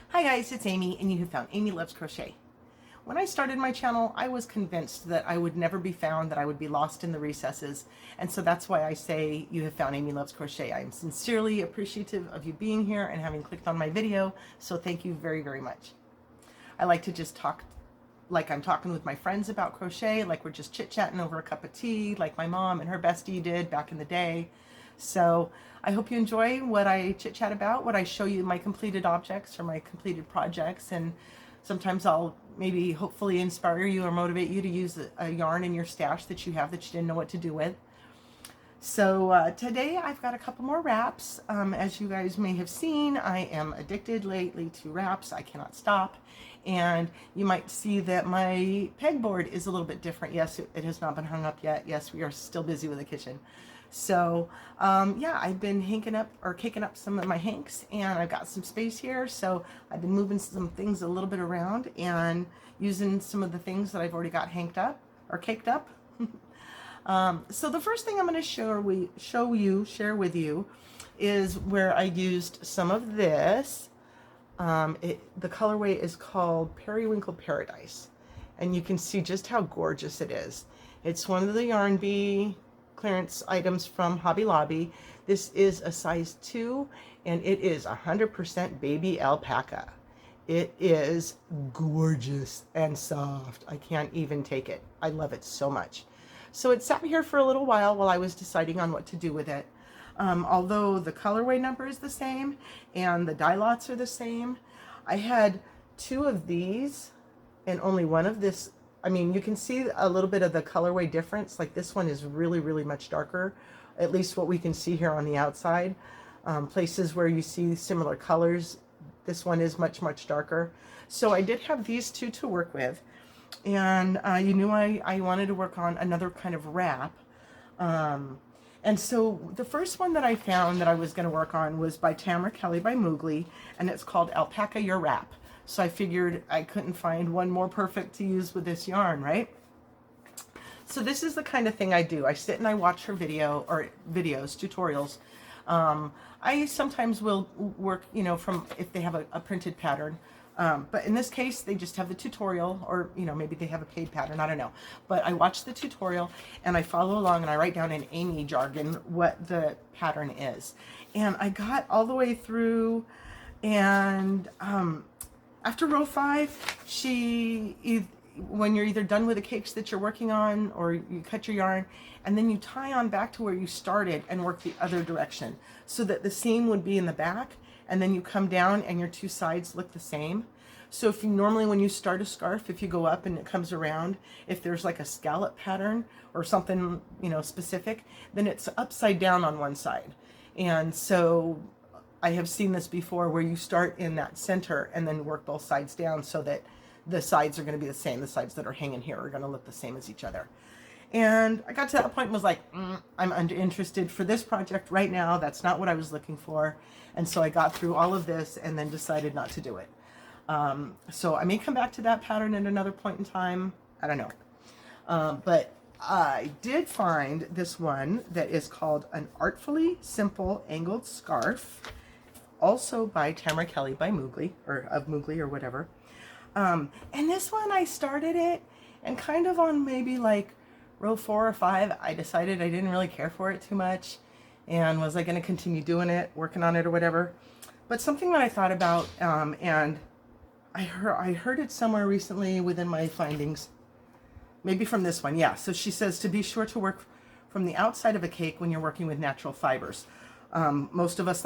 Hi guys, it's Amy and you have found Amy Loves Crochet. When I started my channel, I was convinced that I would never be found, that I would be lost in the recesses. And so that's why I say you have found Amy Loves Crochet. I am sincerely appreciative of you being here and having clicked on my video. So thank you very, very much. I like to just talk like I'm talking with my friends about crochet, like we're just chit-chatting over a cup of tea, like my mom and her bestie did back in the day. So I hope you enjoy what I chit-chat about, what I show you my completed objects or my completed projects, and sometimes I'll maybe hopefully inspire you or motivate you to use a yarn in your stash that you have that you didn't know what to do with. So today I've got a couple more wraps. As you guys may have seen, I am addicted lately to wraps. I cannot stop. And you might see that my pegboard is a little bit different. Yes, it has not been hung up yet. Yes, we are still busy with the kitchen. So yeah, I've been caking up some of my hanks, and I've got some space here. So I've been moving some things a little bit around and using some of the things that I've already got hanked up or caked up. So the first thing I'm going to share with you is where I used some of this. The colorway is called Periwinkle Paradise, and you can see just how gorgeous it is. It's one of the Yarn Bee clearance items from Hobby Lobby. This is a size 2, and it is 100% baby alpaca. It is gorgeous and soft. I can't even take it. I love it so much. So it sat here for a little while I was deciding on what to do with it. Although the colorway number is the same and the dye lots are the same, I had 2 of these and only 1 of this. I mean, you can see a little bit of the colorway difference. Like this one is really, really much darker, at least what we can see here on the outside. Places where you see similar colors, this one is much, much darker. So I did have these 2 to work with. And you knew I wanted to work on another kind of wrap. And so the first one that I found that I was going to work on was by Tamara Kelly by Moogly, and it's called Alpaca Your Wrap. So I figured I couldn't find one more perfect to use with this yarn, right? So this is the kind of thing I do. I sit and I watch her tutorials. I sometimes will work, from if they have a printed pattern. But in this case, they just have the tutorial, or, maybe they have a paid pattern. I don't know. But I watch the tutorial and I follow along and I write down in Amy jargon what the pattern is. And I got all the way through, and after row 5, when you're either done with the cakes that you're working on, or you cut your yarn, and then you tie on back to where you started and work the other direction so that the seam would be in the back, and then you come down and your 2 sides look the same. So if you normally, when you start a scarf, if you go up and it comes around, if there's like a scallop pattern or something, specific, then it's upside down on one side. And so I have seen this before where you start in that center and then work both sides down so that the sides are going to be the same. The sides that are hanging here are going to look the same as each other. And I got to that point and was like, I'm uninterested for this project right now. That's not what I was looking for. And so I got through all of this and then decided not to do it. So I may come back to that pattern at another point in time. I don't know. But I did find this one that is called an Artfully Simple Angled Scarf, also by Tamara Kelly by Moogly, or of Moogly or whatever. And this one, I started it, and kind of on maybe like row 4 or 5, I decided I didn't really care for it too much, and was I going to continue doing it, working on it or whatever. But something that I thought about, and I heard it somewhere recently within my findings, maybe from this one, yeah. So she says to be sure to work from the outside of a cake when you're working with natural fibers. Most of us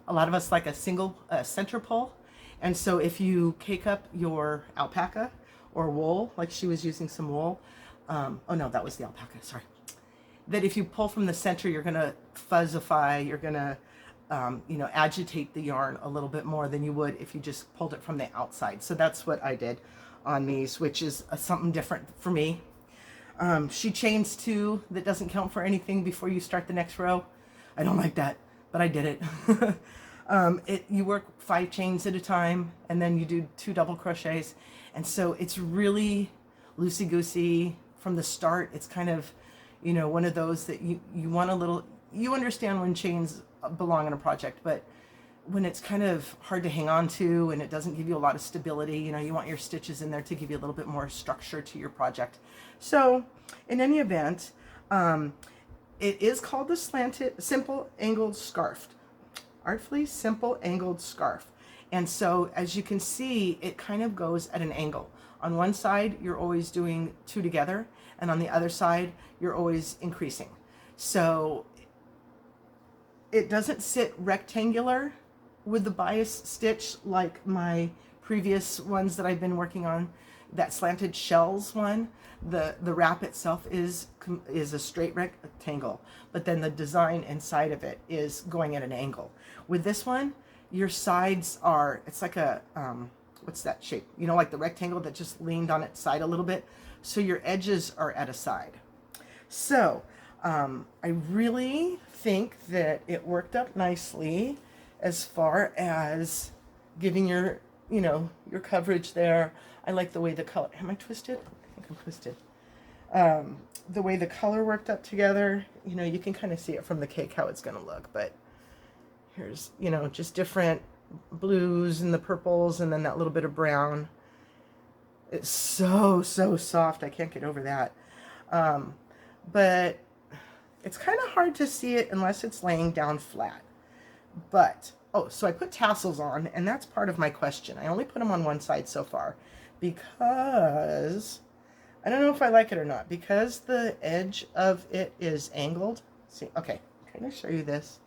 a lot of us like a single center pull. And so if you cake up your alpaca or wool, like she was using some wool, oh no, that was the alpaca, sorry. That if you pull from the center, you're going to fuzzify, you're going to, agitate the yarn a little bit more than you would if you just pulled it from the outside. So that's what I did on these, which is something different for me. She chains 2, that doesn't count for anything before you start the next row. I don't like that, but I did it. You work 5 chains at a time, and then you do 2 double crochets. And so it's really loosey-goosey from the start. It's kind of, one of those that you want a little, you understand when chains belong in a project, but when it's kind of hard to hang on to and it doesn't give you a lot of stability, you know, you want your stitches in there to give you a little bit more structure to your project. So in any event, it is called the slanted simple angled scarf, Artfully Simple Angled Scarf. And so as you can see, it kind of goes at an angle. On one side, you're always doing two together, and on the other side, you're always increasing. So it doesn't sit rectangular with the bias stitch like my previous ones that I've been working on. That slanted shells one, the wrap itself is a straight rectangle, but then the design inside of it is going at an angle. With this one, your sides are, it's like a, what's that shape? You know, like the rectangle that just leaned on its side a little bit. So your edges are at a side. So I really think that it worked up nicely as far as giving your, you know, your coverage there. I like the way the color, am I twisted? I think I'm twisted. The way the color worked up together, you know, you can kind of see it from the cake how it's going to look, but here's, you know, just different blues and the purples and then that little bit of brown. It's so soft. I can't get over that. But it's kind of hard to see it unless it's laying down flat. But, oh, so I put tassels on, and that's part of my question. I only put them on one side so far because I don't know if I like it or not, because the edge of it is angled. See, okay, I'm going to show you this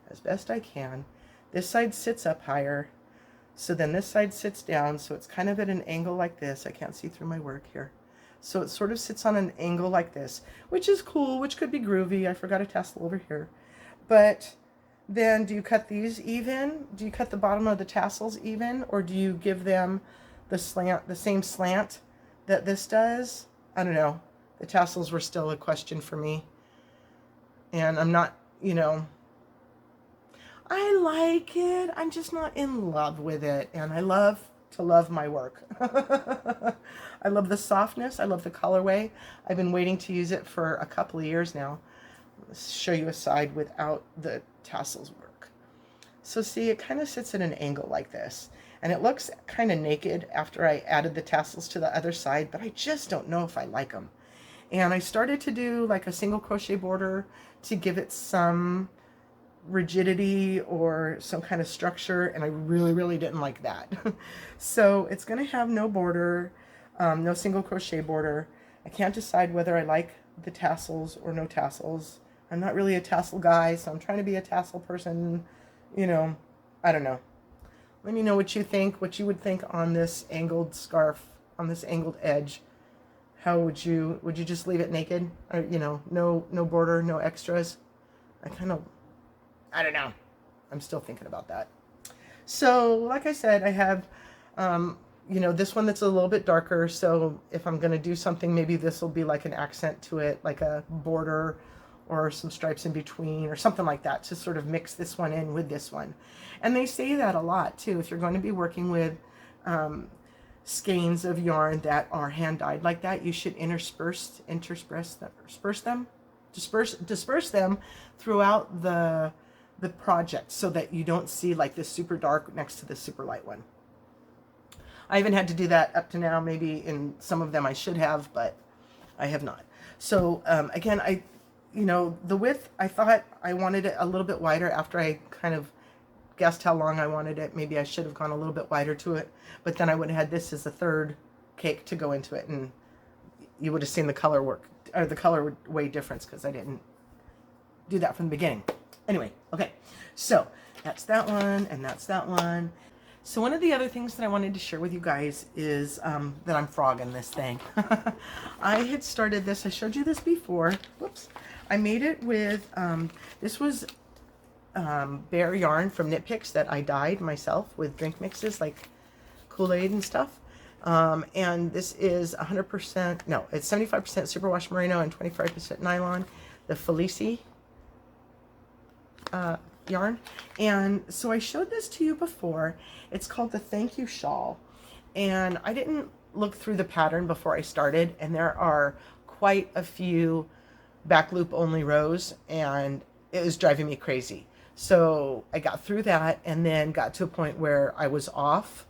as best I can. This side sits up higher, so then this side sits down, so it's kind of at an angle like this. I can't see through my work here. So it sort of sits on an angle like this, which is cool, which could be groovy. I forgot a tassel over here. But then do you cut these even? Do you cut the bottom of the tassels even? Or do you give them the slant, the same slant that this does? I don't know. The tassels were still a question for me. And I'm not, you know, I like it. I'm just not in love with it. And I love to love my work. I love the softness. I love the colorway. I've been waiting to use it for a couple of years now. Let's show you a side without the tassels work. So see, it kind of sits at an angle like this. And it looks kind of naked after I added the tassels to the other side, but I just don't know if I like them. And I started to do like a single crochet border to give it some rigidity or some kind of structure, and I really didn't like that. So it's going to have no border, no single crochet border. I can't decide whether I like the tassels or no tassels. I'm not really a tassel guy, so I'm trying to be a tassel person, you know. I don't know. Let me know what you think, what you would think on this angled scarf, on this angled edge. How would you just leave it naked, or, you know, no border, no extras? I don't know. I'm still thinking about that. So, like I said, I have, you know, this one that's a little bit darker. So if I'm going to do something, maybe this will be like an accent to it, like a border or some stripes in between or something like that to sort of mix this one in with this one. And they say that a lot too. If you're going to be working with skeins of yarn that are hand dyed like that, you should disperse them throughout the project so that you don't see like this super dark next to the super light one. I haven't had to do that up to now. Maybe in some of them I should have, but I have not. So again, you know, the width, I thought I wanted it a little bit wider after I kind of guessed how long I wanted it. Maybe I should have gone a little bit wider to it, but then I would have had this as a third cake to go into it, and you would have seen the color work, or the color way difference, because I didn't do that from the beginning. Anyway, okay, so that's that one, and that's that one. So one of the other things that I wanted to share with you guys is that I'm frogging this thing. I had started this, I showed you this before. Whoops. I made it with, this was bare yarn from Knit Picks that I dyed myself with drink mixes like Kool-Aid and stuff. And this is 100%, no, it's 75% superwash merino and 25% nylon, the Felici yarn. And so I showed this to you before. It's called the Thank You Shawl. And I didn't look through the pattern before I started, and there are quite a few back loop only rows, and it was driving me crazy. So I got through that and then got to a point where I was off.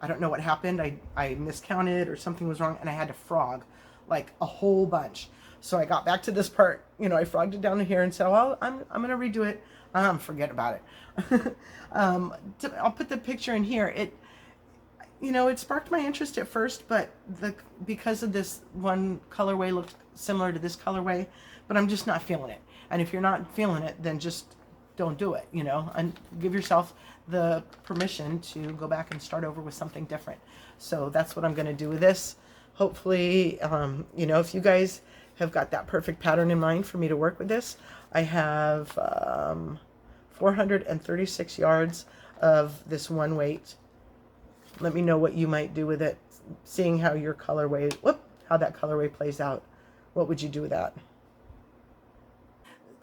I don't know what happened. I miscounted or something was wrong, and I had to frog like a whole bunch. So I got back to this part, you know, I frogged it down to here and said, well, I'm going to redo it. Forget about it. I'll put the picture in here. It, you know, it sparked my interest at first, but because of this one colorway looked similar to this colorway, but I'm just not feeling it. And if you're not feeling it, then just don't do it, you know, and give yourself the permission to go back and start over with something different. So that's what I'm going to do with this. Hopefully, you know, if you guys have got that perfect pattern in mind for me to work with this, I have 436 yards of this one weight. Let me know what you might do with it, seeing how your colorway, how that colorway plays out. What would you do with that?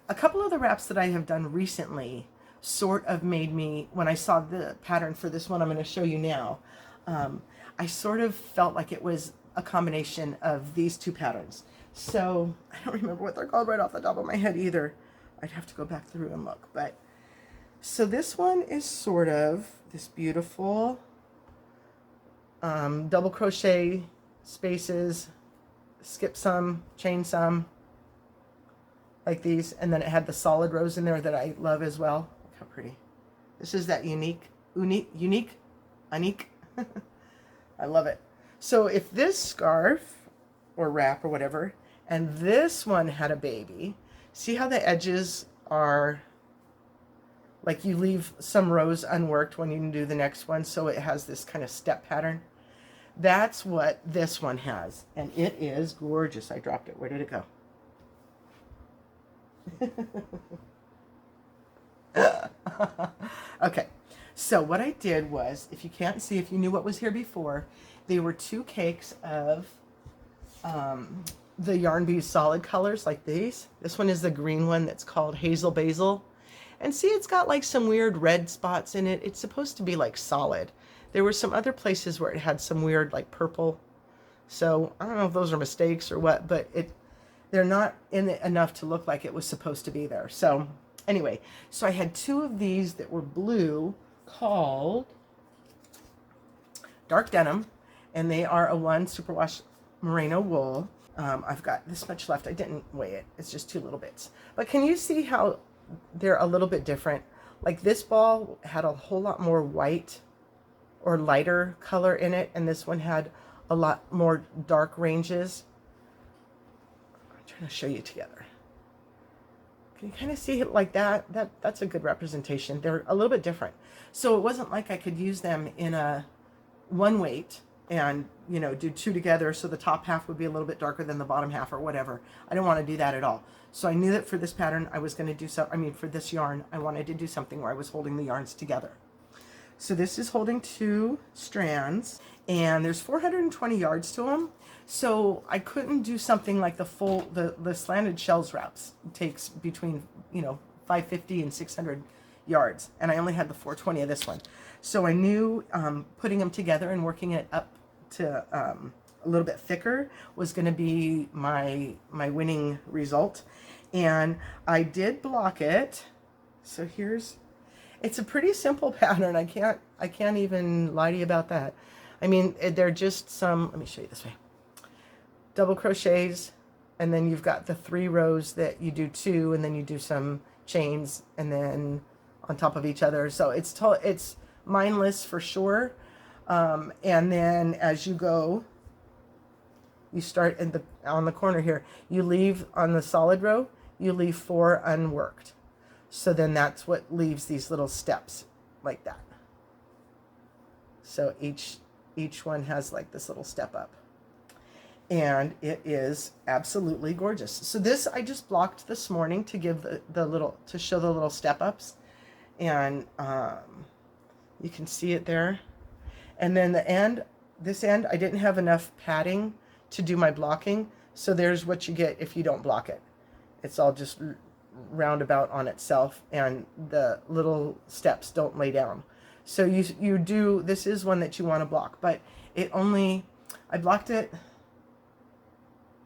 A couple of the wraps that I have done recently sort of made me, when I saw the pattern for this one I'm going to show you now, I sort of felt like it was a combination of these two patterns. So I don't remember what they're called right off the top of my head either. I'd have to go back through and look. But so this one is sort of this beautiful double crochet spaces, skip some, chain some, like these, and then it had the solid rows in there that I love as well. Look how pretty. This is that unique. I love it. So if this scarf or wrap or whatever, and this one had a baby, see how the edges are like you leave some rows unworked when you do the next one, so it has this kind of step pattern. That's what this one has, and it is gorgeous. I dropped it. Where did it go? Okay, so what I did was, if you can't see, if you knew what was here before, they were 2 cakes of the Yarn Bees solid colors like these. This one is the green one that's called Hazel Basil. And see, it's got like some weird red spots in it. It's supposed to be like solid. There were some other places where it had some weird like purple. So I don't know if those are mistakes or what, but they're not in it enough to look like it was supposed to be there. So anyway, so I had 2 of these that were blue called Dark Denim, and they are a 1 superwash merino wool. I've got this much left. I didn't weigh it. It's just 2 little bits. But can you see how they're a little bit different? Like this ball had a whole lot more white or lighter color in it, and this one had a lot more dark ranges. I'm trying to show you together. Can you kind of see it like that? That's a good representation. They're a little bit different. So it wasn't like I could use them in a one weight and, you know, do 2 together so the top half would be a little bit darker than the bottom half or whatever. I didn't want to do that at all. So I knew that for this pattern I was going to do so, for this yarn, I wanted to do something where I was holding the yarns together. So this is holding 2 strands, and there's 420 yards to them. So I couldn't do something like the slanted shells wraps. It takes between, 550 and 600 yards, and I only had the 420 of this one. So I knew putting them together and working it up to a little bit thicker was going to be my winning result. And I did block it. So it's a pretty simple pattern. I can't even lie to you about that. I mean, they're just some, let me show you this way. Double crochets, and then you've got the 3 rows that you do 2, and then you do some chains, and then on top of each other. So it's mindless for sure. And then as you go, you start on the corner here. You leave on the solid row, you leave 4 unworked. So then that's what leaves these little steps like that. So each one has like this little step up. And it is absolutely gorgeous. So this I just blocked this morning to give to show the little step ups. And you can see it there. And then this end, I didn't have enough padding to do my blocking. So there's what you get if you don't block it. It's all just roundabout on itself, and the little steps don't lay down. So you do, this is one that you want to block, but I blocked it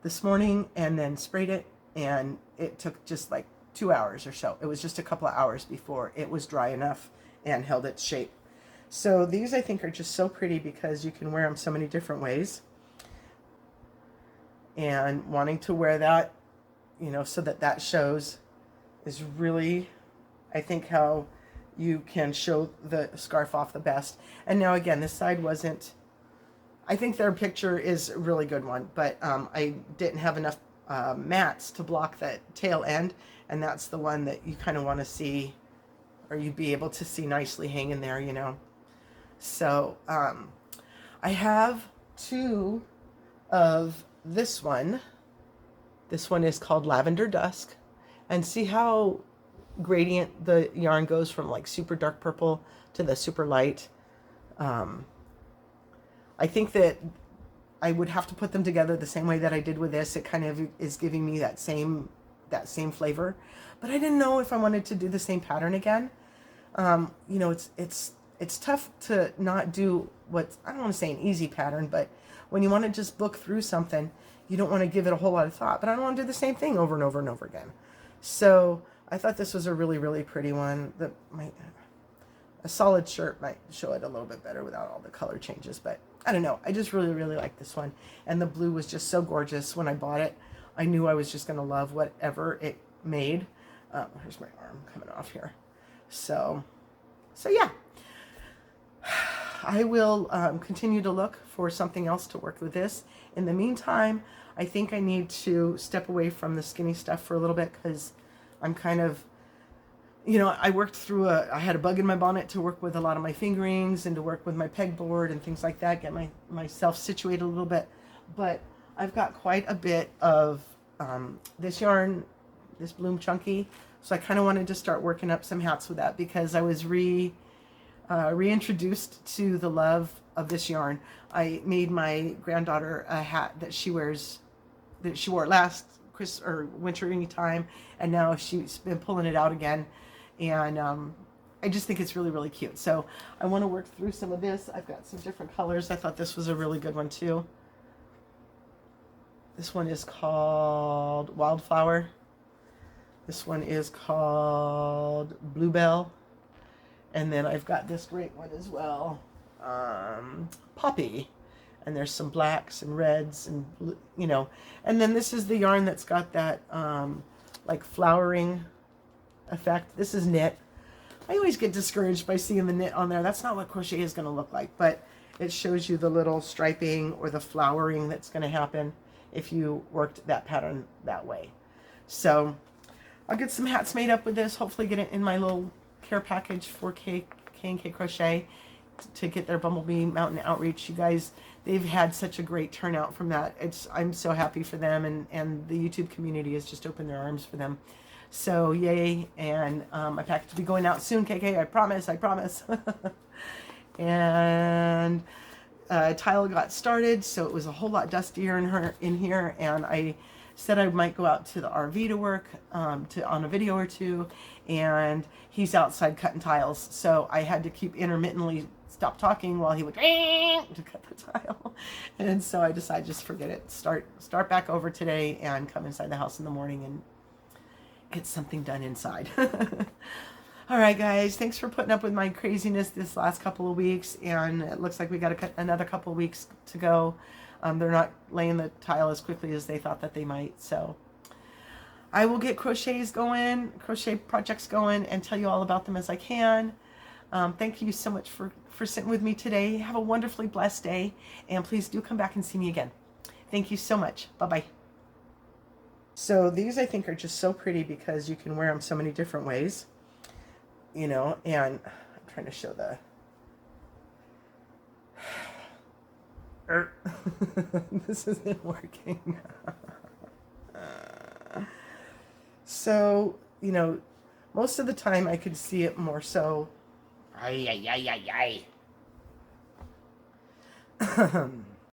this morning and then sprayed it, and it took just like 2 hours or so. It was just a couple of hours before it was dry enough and held its shape. So these I think are just so pretty because you can wear them so many different ways. And wanting to wear that, you know, so that that shows is really, I think, how you can show the scarf off the best. And now again, this side wasn't, I think their picture is a really good one, but I didn't have enough mats to block that tail end, and that's the one that you kind of want to see, or you'd be able to see nicely hanging there, you know. So I have two of this one. This one is called Lavender Dusk, and see how gradient the yarn goes from like super dark purple to the super light. I think that I would have to put them together the same way that I did with this. It kind of is giving me that same flavor, but I didn't know if I wanted to do the same pattern again. You know, it's tough to not do what, I don't want to say an easy pattern, but when you want to just book through something, you don't want to give it a whole lot of thought, but I don't want to do the same thing over and over and over again. So I thought this was a really, really pretty one that might, a solid shirt might show it a little bit better without all the color changes, but I don't know. I just really, really like this one. And the blue was just so gorgeous when I bought it. I knew I was just going to love whatever it made. Here's my arm coming off here. So yeah. I will continue to look for something else to work with this. In the meantime, I think I need to step away from the skinny stuff for a little bit because I'm kind of, you know, I worked through I had a bug in my bonnet to work with a lot of my fingerings and to work with my pegboard and things like that, get myself situated a little bit. But I've got quite a bit of this yarn, this Bloom Chunky. So I kind of wanted to start working up some hats with that because I was reintroduced to the love of this yarn. I made my granddaughter a hat that she wears, that she wore last Christmas or winter time, and now she's been pulling it out again. And I just think it's really, really cute. So I want to work through some of this. I've got some different colors. I thought this was a really good one too. This one is called Wildflower. This one is called Bluebell. And then I've got this great one as well, Poppy. And there's some blacks and reds and, you know. And then this is the yarn that's got that like flowering effect. This is knit. I always get discouraged by seeing the knit on there. That's not what crochet is going to look like, but it shows you the little striping or the flowering that's going to happen if you worked that pattern that way. So I'll get some hats made up with this, hopefully get it in my little care package for K&K Crochet to get their Bumblebee Mountain Outreach. You guys, they've had such a great turnout from that. I'm so happy for them, and the YouTube community has just opened their arms for them. So yay, and my package will be going out soon, KK, I promise. And tile got started, so it was a whole lot dustier in here, and I said I might go out to the RV to work on a video or two, and he's outside cutting tiles, so I had to keep intermittently stop talking while he would to cut the tile. And so I decided just forget it, start back over today and come inside the house in the morning and get something done inside. All right, guys, thanks for putting up with my craziness this last couple of weeks, and it looks like we got another couple of weeks to go. They're not laying the tile as quickly as they thought that they might, so I will get crochet projects going, and tell you all about them as I can. Thank you so much for sitting with me today. Have a wonderfully blessed day, and please do come back and see me again. Thank you so much. Bye-bye. So these I think are just so pretty because you can wear them so many different ways, you know, and I'm trying to show the this isn't working. So, you know, most of the time I could see it more so.